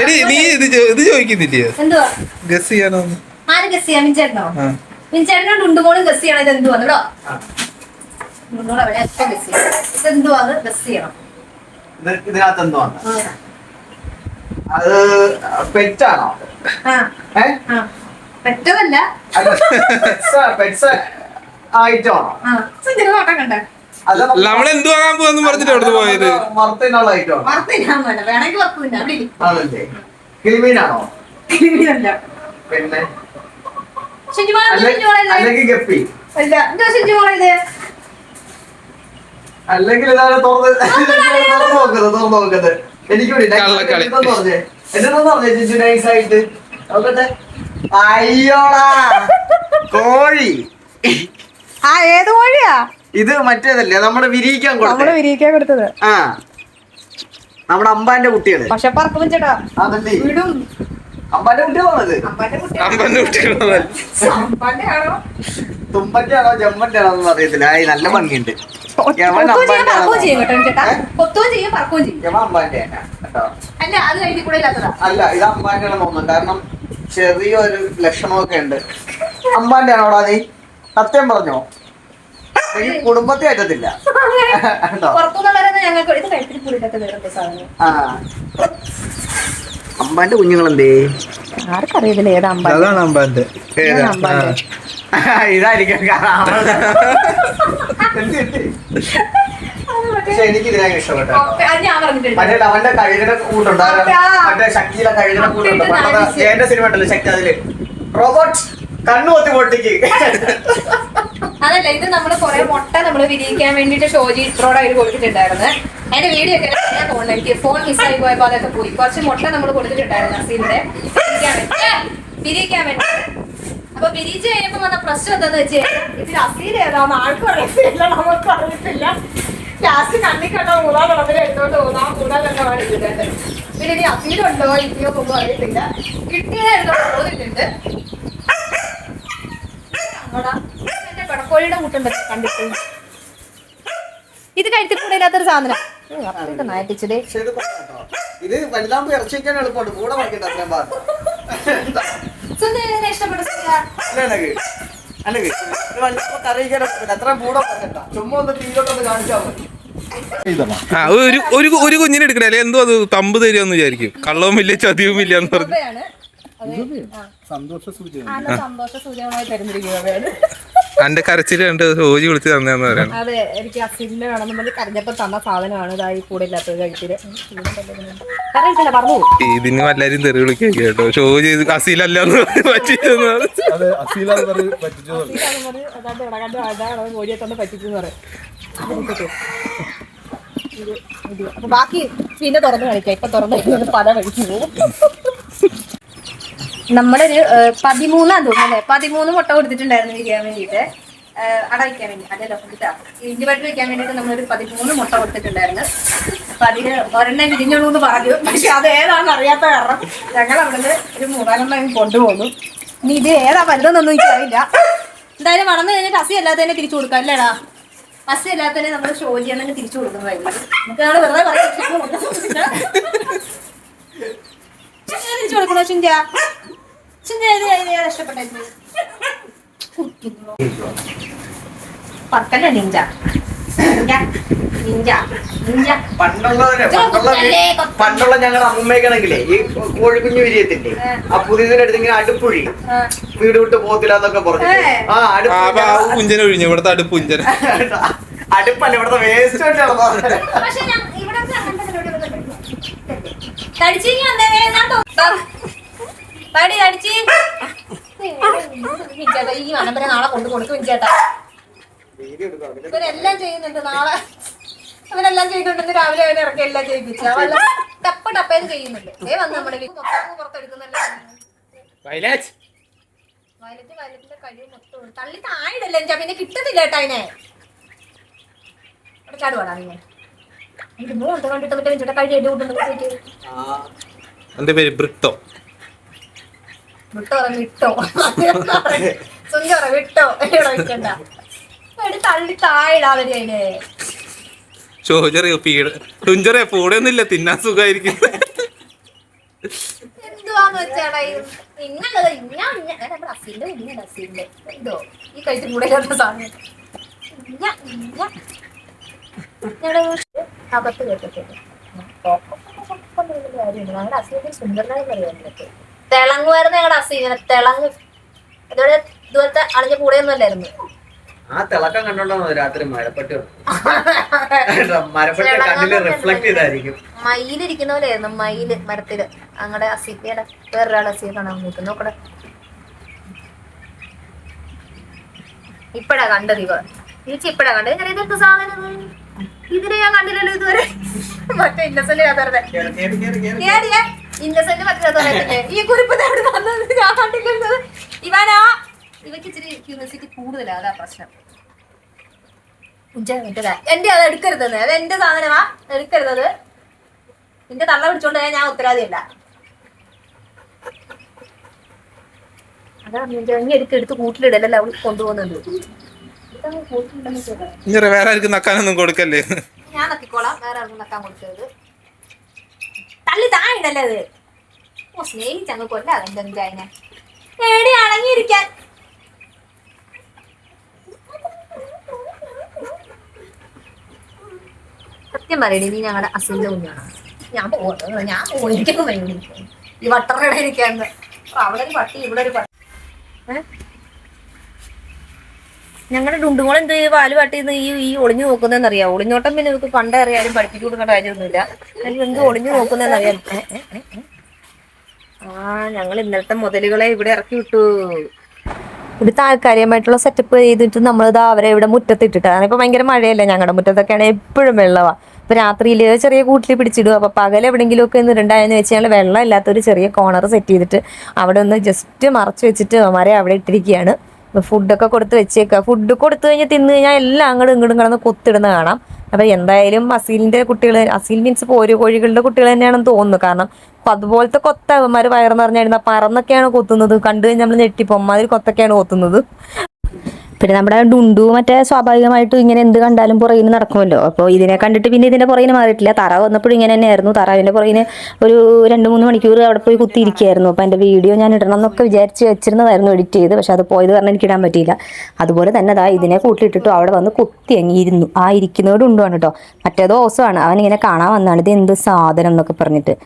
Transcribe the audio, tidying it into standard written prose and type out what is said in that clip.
എടി നീ ഇത് ചോദിക്കുന്നില്ലേ ഗസ് ചെയ്യാനോ? ആര് ഗസ് ചെയ്യാൻ? മിഞ്ചേട്ടനോ? മിഞ്ചേട്ടനോ ഡുണ്ടുമോളും ഗസ് ചെയ്യണം. ഇത് എന്തുവാന്ന് കേട്ടോ. ഡുണ്ടുമോൾ അവിടെ എപ്പോ ഗസ് ചെയ്യണം. ഇത് എന്തുവാന്ന് ഗസ് ചെയ്യണം. ഇതിനകത്ത് എന്തുവാണ്? അത് പെറ്റാണോ? പെറ്റതല്ല, പെറ്റ്സ് ആയിട്ടാണോ? നമ്മളെന്തു വാങ്ങാൻ പോവാന്ന് പറഞ്ഞിട്ട് അവിടുന്ന് പോയത്. മറത്തിനുള്ള ഐറ്റം വേണമെങ്കിൽ വറക്കില്ല. അതല്ലേ കിളിമീനാണോ? പിന്നെ അല്ലെങ്കിൽ ഗപ്പി അല്ലെങ്കിൽ ഇതാണ് തുറന്നു നോക്കുന്നത്. എനിക്ക് എന്തെന്ന് പറഞ്ഞേ ജിജു നൈസായിട്ട് നോക്കട്ടെ. അയ്യോടാ കോഴി. ഏത് കോഴിയാ ഇത്? മറ്റേതല്ലേ നമ്മള് വിരിയിക്കാൻ കൊടുത്തത്. ആ നമ്മുടെ അമ്പാന്റെ കുട്ടികള്. പക്ഷെ പറക്കും ചേട്ടാ. അതല്ലേ അമ്പാന്റെ കുട്ടികളാണത്. തുമ്പന്റെ ആണോ ജമ്മന്റെ ആണോ എന്ന് അറിയത്തില്ല. നല്ല ഭംഗിയുണ്ട്. അല്ല ഇത് അമ്പാന്റെ ആണെന്ന് തോന്നുന്നു. കാരണം ചെറിയൊരു ലക്ഷണമൊക്കെ ഉണ്ട്. അമ്പാന്റെ ആണോടാ നീ? സത്യം പറഞ്ഞോ? കുടുംബത്തെ അറ്റത്തില്ല. അമ്പാന്റെ കുഞ്ഞുങ്ങളെന്തേ? ആർക്കറിയത്തില്ല ഏതാ അമ്പാന്റെ. ഇതായിരിക്കും. പക്ഷെ എനിക്ക് ഇതിനായി ഇഷ്ടപ്പെട്ടു. മറ്റേ അവന്റെ കഴുകിന്റെ കൂട്ടുണ്ട്. മറ്റേ ശക്തിയിലെ കഴുകിന്റെ കൂട്ടുണ്ട്. എന്റെ സിനിമ ഉണ്ടല്ലോ ശക്തി, അതില് റോബോട്ട് കണ്ണു കൊത്തി പൊട്ടിക്ക്. അതല്ല, ഇത് നമ്മള് കൊറേ മുട്ട നമ്മള് വിരിയിക്കാൻ വേണ്ടിട്ട് ഷോജി ഇത്രോടെ അവര് കൊടുത്തിട്ടുണ്ടായിരുന്നു. അതിന്റെ വീഡിയോ ഒക്കെ തോന്നുന്നു. എനിക്ക് ഫോൺ മിസ്സായി പോയപ്പോ അതൊക്കെ പോയി. കുറച്ച് മുട്ട നമ്മൾ കൊടുത്തിട്ടുണ്ടായിരുന്നു അസീലിന്റെ വിരിയിക്കാൻ വേണ്ടി. അപ്പൊ വിരിയിച്ച് കഴിഞ്ഞപ്പോ വന്ന പ്രശ്നം എന്താന്ന് വെച്ചാൽ ഇതിൽ അസീൽ ഏതാന്ന് ആർക്കും അറിയത്തില്ല, നമുക്ക് അറിയത്തില്ല. ലാസ്റ്റ് കണ്ണി കണ്ട മൂന്നാം കുളത്തിൽ എടുത്തോണ്ട് മൂന്നാം തന്നെ ഇട്ടിട്ടുണ്ട്. പിന്നെ ഇനി അസീലുണ്ടോ ഇല്ലയോ ഒന്നും അറിയത്തില്ല. കിട്ടിയത് എടുത്തോണ്ട് പോന്നിട്ടുണ്ട്. എന്റെ പടക്കോഴിയുടെ കൂട്ടുണ്ട് കണ്ടിട്ട്. ഇത് കഴുത്തിക്കൂടെ ഇല്ലാത്തൊരു സാധനം. ഇത് വലുതാകുമ്പോ ഇറച്ചി വയ്ക്കാൻ എളുപ്പമുണ്ട്. കൂടെ വയ്ക്കണ്ട അത്രയും ഭാഗം. ഇഷ്ടപ്പെട്ടു. അത്രയും കൂടെ വയ്ക്കണ്ട. ചുമ്മാ ഒന്ന് തീരോട്ടൊന്ന് കാണിച്ചാൽ മതി. ഒരു കുഞ്ഞിനെ എടുക്കണേ എന്തോ അത് തമ്പ് തരുമെന്ന് വിചാരിക്കും. കള്ളവും ഇല്ല ചതിവും ഇല്ല എന്ന് പറഞ്ഞു. സന്തോഷ സൂചന എന്റെ കരച്ചിൽ കണ്ട് സോജി വിളിച്ച് തന്നെന്ന് പറയാം. അതെ, എനിക്ക് അസിലിനെ വേണമെന്ന് പറഞ്ഞ് കരഞ്ഞപ്പോ തന്ന സാധനമാണ് ഇതായി കൂടെ ഇല്ലാത്തത് കഴിച്ചിട്ട്. ഇതിന് എല്ലാരും തെറി വിളിക്കുക കേട്ടോ. ഷോജി അസീലല്ലാന്ന് കോഴിയെ തന്നെ പറ്റിച്ചെന്ന് പറയും. അപ്പൊ ബാക്കി പിന്നെ തുറന്ന് കളിക്കാം. ഇപ്പൊ തുറന്ന് പല വഴിക്ക് പോകും. നമ്മുടെ ഒരു 13 തോന്നുന്നു അല്ലേ, 13 മുട്ട കൊടുത്തിട്ടുണ്ടായിരുന്നു വിരിയാൻ വേണ്ടിയിട്ട്. അട വയ്ക്കാൻ വേണ്ടി അതല്ലോ ഇഞ്ചിവെട്ട് വെക്കാൻ വേണ്ടിയിട്ട് നമ്മളൊരു 13 മുട്ട കൊടുത്തിട്ടുണ്ടായിരുന്നു. അപ്പൊ അതിന് ഒരെണ്ണം വിരിഞ്ഞോളൂ എന്ന് പറഞ്ഞു. പക്ഷെ അത് ഏതാണെന്ന് അറിയാത്ത കാരണം ഞങ്ങൾ അവിടുന്ന് ഒരു 3-4 കൊണ്ടുപോകുന്നു. ഇനി ഇത് ഏതാ വലുതെന്നൊന്നും എനിക്കറിയില്ല. എന്തായാലും വളർന്നു കഴിഞ്ഞിട്ട് അസി അല്ലാത്തതിനെ തിരിച്ചു കൊടുക്കാം അല്ലേടാ? അസി അല്ലാത്തതിനെ നമ്മൾ ഷോജിയാണെങ്കിൽ തിരിച്ചു കൊടുക്കുന്നതായിരുന്നു. നമുക്ക് ഞങ്ങൾ വെറുതെ തിരിച്ചു കൊടുക്കണോ? ചിന്ത ഇഷ്ടപ്പെട്ടു. പത്തല്ല നിഞ്ച പണ്ടുള്ള ഞങ്ങളുടെ അമ്മയ്ക്കാണെങ്കിലേ ഈ കോഴിക്കുഞ്ഞ് വിരിയത്തില്ലേ, ആ പുതിയതിനടുത്ത് ഇങ്ങനെ അടുപ്പുഴി വീട് വിട്ട് പോകത്തില്ല എന്നൊക്കെ പറഞ്ഞു. ഇവിടുത്തെ അടുപ്പുഞ്ചൻ അടുപ്പല്ല, ഇവിടുത്തെ വേസ്റ്റ് ഈ മനമ്പരെ നാളെ കൊണ്ട് കൊടുക്കും ചേട്ടാ. ഇവരെല്ലാം ചെയ്യുന്നുണ്ട്. നാളെ ഇവരെല്ലാം ചെയ്യുന്നുണ്ട്. രാവിലെ അവനെ ഇറക്കി എല്ലാം ചെയ്യിപ്പിച്ചു. അവല്ല ടപ്പേന്ന് ചെയ്യുന്നുണ്ട്. വന്ന് നമ്മുടെ പുറത്തെടുക്കുന്നല്ലേ. വയലറ്റിന്റെ കഴിവ് മൊത്തം തള്ളി താഴെയല്ലേ. പിന്നെ കിട്ടുന്നില്ല കേട്ടോ അതിനെ. ചാടുവാടാ നിങ്ങൾ കണ്ടിട്ട് മറ്റേ ചേട്ടാ കഴി എഴുതി കൂട്ടുന്നത്. എന്റെ പേര് ബ്രിട്ടോ. വിട്ടോ വിട്ടോ സുന്ദര വിട്ടോ എവിടെ വെക്കണ്ട. തള്ളി താഴെടാ അവര് അതിനെ. ചോദിച്ചറിയോ തുഞ്ചറിയോ പൂടെയൊന്നുമില്ല, തിന്നാൻ സുഖമായിരിക്കും. എന്തുവാന്ന് വെച്ചാടാ ഇങ്ങനത് അസീന്റെ എന്തോ ഈ കഴിച്ചു കൂടെ സാധനം അകത്ത് കേട്ടിട്ടുണ്ട്. ഞങ്ങളുടെ അസീന്റെ സുന്ദരനായി പറയാൻ തിളങ്ങുമായിരുന്നു. ഞങ്ങളുടെ അസീങ്ങനെ തിളങ്ങ് ഇതോടെ ഇതുപോലത്തെ അളിഞ്ഞ കൂടെയൊന്നും അല്ലായിരുന്നു. ആ തിളക്കം കണ്ടോണ്ടോ രാത്രി മരപ്പെട്ടി കണ്ണില് റിഫ്ലക്ട് ചെയ്തായിരിക്കും. മയിലിരിക്കുന്ന പോലെയായിരുന്നു, മയില് മരത്തില്. അങ്ങടെ അസീക്കയുടെ വേറൊരാൾ അസീ കാണാൻ നോക്കും. നോക്കടെ ഇപ്പഴാ കണ്ടത് തിരിച്ച് ഇപ്പഴാ കണ്ടത്. ഞാൻ ഇതെന്ത് സാധനം ഇതിനെ ഞാൻ കണ്ടില്ലല്ലോ ഇതുവരെ. മറ്റേ ഇന്നസെന്റ് ഇന്നസെന്റ് മറ്റേ ഈ കുറിപ്പ് വന്നത് ഞാൻ കണ്ടില്ലല്ലോ. ഇവനാ ഇവയ്ക്ക് ഇച്ചിരി ക്യൂരിയോസിറ്റി കൂടുതലാ, അതാ പ്രശ്നം. എന്റെ അത് എടുക്കരുതെന്ന്, അത് എന്റെ സാധനമാ, എടുക്കരുതത്. നിന്റെ തള്ള പിടിച്ചോണ്ട് ഞാൻ ഉത്തരവാദിയല്ല. അതാ ഇനി എടുത്ത് കൂട്ടിലിടലല്ല അവൾ കൊണ്ടുപോകുന്നുണ്ട്. വേറെ ആർക്കും നക്കാനൊന്നും കൊടുക്കല്ലേ. ഞാൻ നക്കിക്കോളാം, വേറെ ആർക്കും നക്കാൻ കൊടുക്കരുത്. തള്ളി താഴെയിടല്ലേ അത്. ഓ സ്നേഹിച്ചങ്ങ് കൊല്ലാതെ എന്തെങ്കിലും അതിനെ ഏടി അടങ്ങിയിരിക്കാൻ. സത്യം പറയണേ, നീ ഞങ്ങളുടെ അസീന്റെ കുഞ്ഞാണ്. ഞാൻ എനിക്കൊന്നും വേണ്ടി ഈ വട്ടറയുടെ ഇരിക്കാന്ന്. അവിടെ ഒരു പട്ടി, ഇവിടെ ഒരു പട്ടി. ഞങ്ങളുടെ ഡുണ്ടുമോൾ എന്ത് പാല് പട്ടിന്ന് ഈ ഒളിഞ്ഞു നോക്കുന്നതെന്നറിയാം. ഒളിഞ്ഞോട്ടം പിന്നെ ഇവർക്ക് പണ്ടേ അറിയാനും പഠിപ്പിച്ചു കൊടുക്കേണ്ട കാര്യമൊന്നുമില്ല. അല്ലെങ്കിൽ എന്ത് ഒളിഞ്ഞു നോക്കുന്നതെന്നറിയാം. ഞങ്ങൾ ഇന്നലത്തെ മുതലുകളെ ഇവിടെ ഇറക്കി വിട്ടു. ഇത് താൽക്കാലികമായിട്ടുള്ള സെറ്റപ്പ് ചെയ്തിട്ട് നമ്മളിതാ അവരെ ഇവിടെ മുറ്റത്തിട്ടിട്ടാണ്. ഇപ്പൊ ഭയങ്കര മഴയല്ലേ, ഞങ്ങളുടെ മുറ്റത്തൊക്കെയാണ് എപ്പോഴും വെള്ളമാണ്. ഇപ്പൊ രാത്രിയിൽ ചെറിയ കൂട്ടിൽ പിടിച്ചിടും. അപ്പൊ പകൽ എവിടെയെങ്കിലും ഒക്കെ നിരണ്ടായെന്ന് വെച്ചാൽ വെള്ളം ഇല്ലാത്തൊരു ചെറിയ കോർണർ സെറ്റ് ചെയ്തിട്ട് അവിടെ ഒന്ന് ജസ്റ്റ് മറച്ചു വെച്ചിട്ട് അവന്മാരെ അവിടെ ഇട്ടിരിക്കുകയാണ്. ഫുഡൊക്കെ കൊടുത്ത് വെച്ചേക്കുക. ഫുഡ് കൊടുത്തു കഴിഞ്ഞാൽ തിന്നു കഴിഞ്ഞാൽ എല്ലാം അങ്ങോട്ടും ഇങ്ങോട്ടും കിടന്ന് കൊത്തിടുന്ന കാണാം. അപ്പൊ എന്തായാലും അസീലിന്റെ കുട്ടികൾ, അസീൽ മീൻസ് പോരു കോഴികളുടെ കുട്ടികൾ തന്നെയാണെന്ന് തോന്നുന്നു. കാരണം അതുപോലത്തെ കൊത്ത അവന്മാർ വയറ് നിറഞ്ഞായിരുന്ന പറന്നൊക്കെയാണ് കൊത്തുന്നത്. കണ്ടു കഴിഞ്ഞാൽ നമ്മൾ ഞെട്ടിപ്പോ അമ്മാതിരി കൊത്തൊക്കെയാണ് കൊത്തുന്നത്. പിന്നെ നമ്മുടെ ഡുണ്ടു മറ്റേ സ്വാഭാവികമായിട്ടും ഇങ്ങനെ എന്ത് കണ്ടാലും പുറകിന് നടക്കുമല്ലോ. അപ്പോൾ ഇതിനെ കണ്ടിട്ട് പിന്നെ ഇതിന്റെ പുറകിന് മാറിയിട്ടില്ല. താറാവ് വന്നപ്പോഴും ഇങ്ങനെ തന്നെയായിരുന്നു. താറാവിന്റെ പുറകിന് ഒരു 2-3 മണിക്കൂർ അവിടെ പോയി കുത്തിയിരിക്കുകയായിരുന്നു. അപ്പോൾ എൻ്റെ വീഡിയോ ഞാൻ ഇടണം എന്നൊക്കെ വിചാരിച്ച് വെച്ചിരുന്നതായിരുന്നു, എഡിറ്റ് ചെയ്ത്. പക്ഷെ അത് പോയത് കാരണം എനിക്ക് ഇടാൻ പറ്റിയില്ല. അതുപോലെ തന്നെ ഇതിനെ കൂട്ടിയിട്ടിട്ടും അവിടെ വന്ന് കുത്തി അങ്ങിയിരുന്നു. ആ ഇരിക്കുന്നതോട് ഡുണ്ടുവാണ് കേട്ടോ. മറ്റേതോ ഓസമാണ്. അവൻ ഇങ്ങനെ കാണാൻ വന്നാണ് ഇത് എന്ത് സാധനം എന്നൊക്കെ പറഞ്ഞിട്ട്.